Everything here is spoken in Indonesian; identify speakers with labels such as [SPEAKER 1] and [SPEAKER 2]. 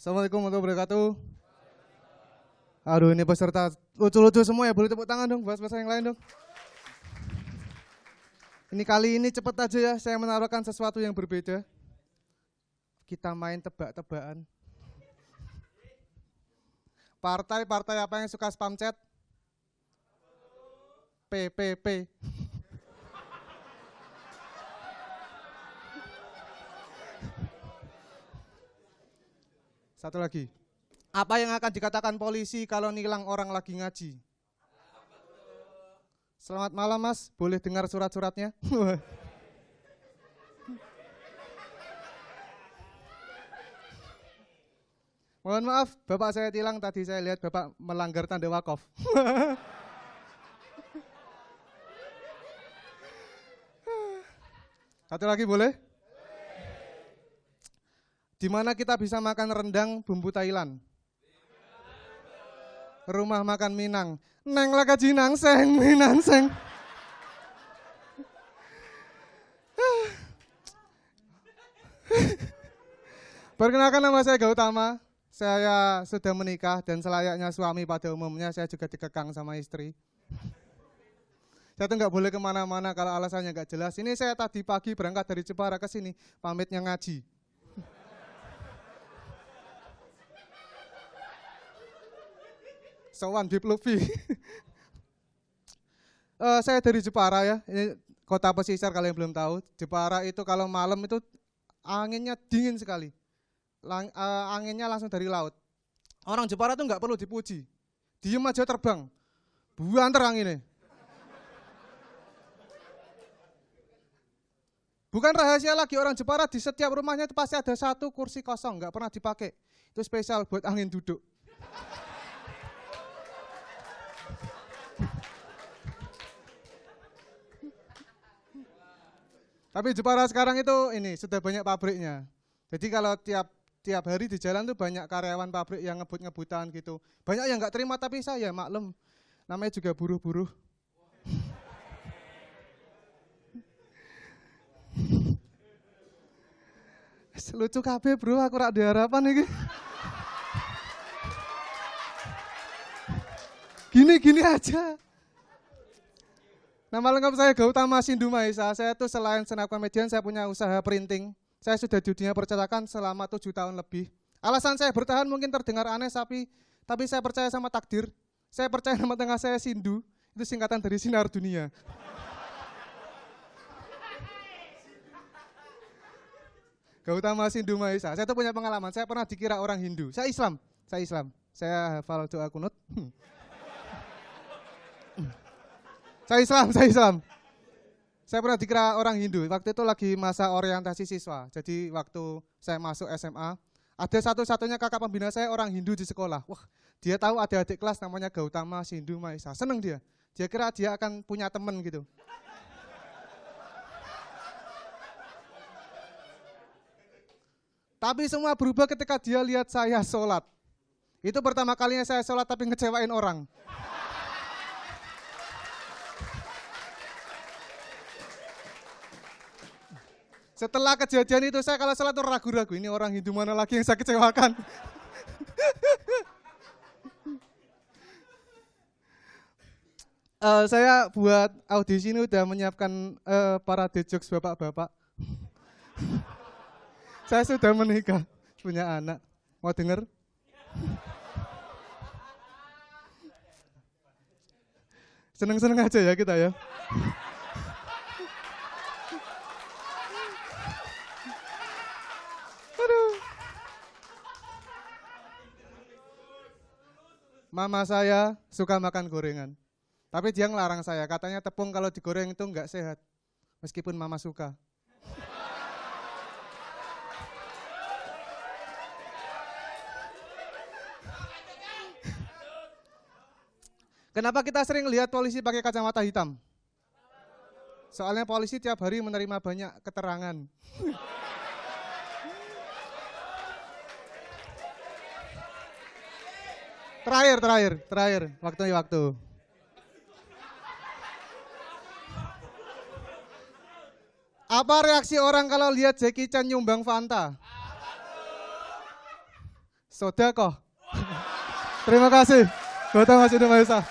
[SPEAKER 1] Assalamualaikum warahmatullahi wabarakatuh. Aduh, ini peserta lucu-lucu semua ya, boleh tepuk tangan dong, bahas-bahasa yang lain dong. Ini kali ini cepet aja ya, saya menaruhkan sesuatu yang berbeda. Kita main tebak-tebakan. Partai-partai apa yang suka spam chat? PPP. Satu lagi. Apa yang akan dikatakan polisi kalau nilang orang lagi ngaji? Selamat malam Mas, boleh dengar surat-suratnya? Mohon maaf, Bapak saya tilang, tadi saya lihat Bapak melanggar tanda wakaf. Satu lagi boleh? Di mana kita bisa makan rendang bumbu Thailand? Rumah makan Minang. Neng laka jinang seng, Minang seng. Perkenalkan, nama saya Gautama. Saya sudah menikah dan selayaknya suami pada umumnya saya juga dikekang sama istri. Saya tuh nggak boleh kemana-mana kalau alasannya nggak jelas. Ini saya tadi pagi berangkat dari Jepara ke sini, pamitnya ngaji. Sowan Bib Luffy. Saya dari Jepara ya, ini kota pesisir kalau yang belum tahu. Jepara itu kalau malam itu anginnya dingin sekali. Anginnya langsung dari laut. Orang Jepara tuh nggak perlu dipuji. Diem aja terbang. Buanter anginnya. Bukan rahasia lagi, orang Jepara di setiap rumahnya itu pasti ada satu kursi kosong, nggak pernah dipakai. Itu spesial buat angin duduk. Tapi Jepara sekarang itu ini sudah banyak pabriknya. Jadi kalau tiap hari di jalan tuh banyak karyawan pabrik yang ngebut-ngebutan gitu. Banyak yang nggak terima, tapi saya maklum. Namanya juga buruh-buruh. Lucu kabeh bro, aku rak harapan iki. Gini aja. Nama lengkap saya Gautama Sindu Mahesa. Saya tuh selain stand up comedian, saya punya usaha printing. Saya sudah di dunia percetakan selama 7 tahun lebih. Alasan saya bertahan mungkin terdengar aneh, tapi saya percaya sama takdir. Saya percaya nama tengah saya Sindu, itu singkatan dari Sinar Dunia. Gautama Sindu Mahesa. Saya tuh punya pengalaman, saya pernah dikira orang Hindu. Saya Islam. Saya hafal doa kunut. Saya Islam. Saya pernah dikira orang Hindu. Waktu itu lagi masa orientasi siswa. Jadi waktu saya masuk SMA, ada satu-satunya kakak pembina saya orang Hindu di sekolah. Wah, dia tahu ada adik kelas namanya Gautama Sindu Mahesa. Seneng dia. Dia kira dia akan punya teman gitu. Tapi semua berubah ketika dia lihat saya sholat. Itu pertama kalinya saya sholat tapi ngecewain orang. Setelah kejadian itu saya kalau sholat tuh ragu-ragu, ini orang Hindu mana lagi yang saya kecewakan. Saya buat audisi ini udah menyiapkan parade jokes bapak-bapak. Saya sudah menikah, punya anak. Mau denger? Seneng-seneng aja ya kita ya. Mama saya suka makan gorengan. Tapi dia ngelarang saya, katanya tepung kalau digoreng itu enggak sehat. Meskipun mama suka. Kenapa kita sering lihat polisi pakai kacamata hitam? Soalnya polisi tiap hari menerima banyak keterangan. Terakhir, waktu. Apa reaksi orang kalau lihat Jackie Chan nyumbang Fanta? Sodakoh. Terima kasih. Gotong Mas Indu Mahesa.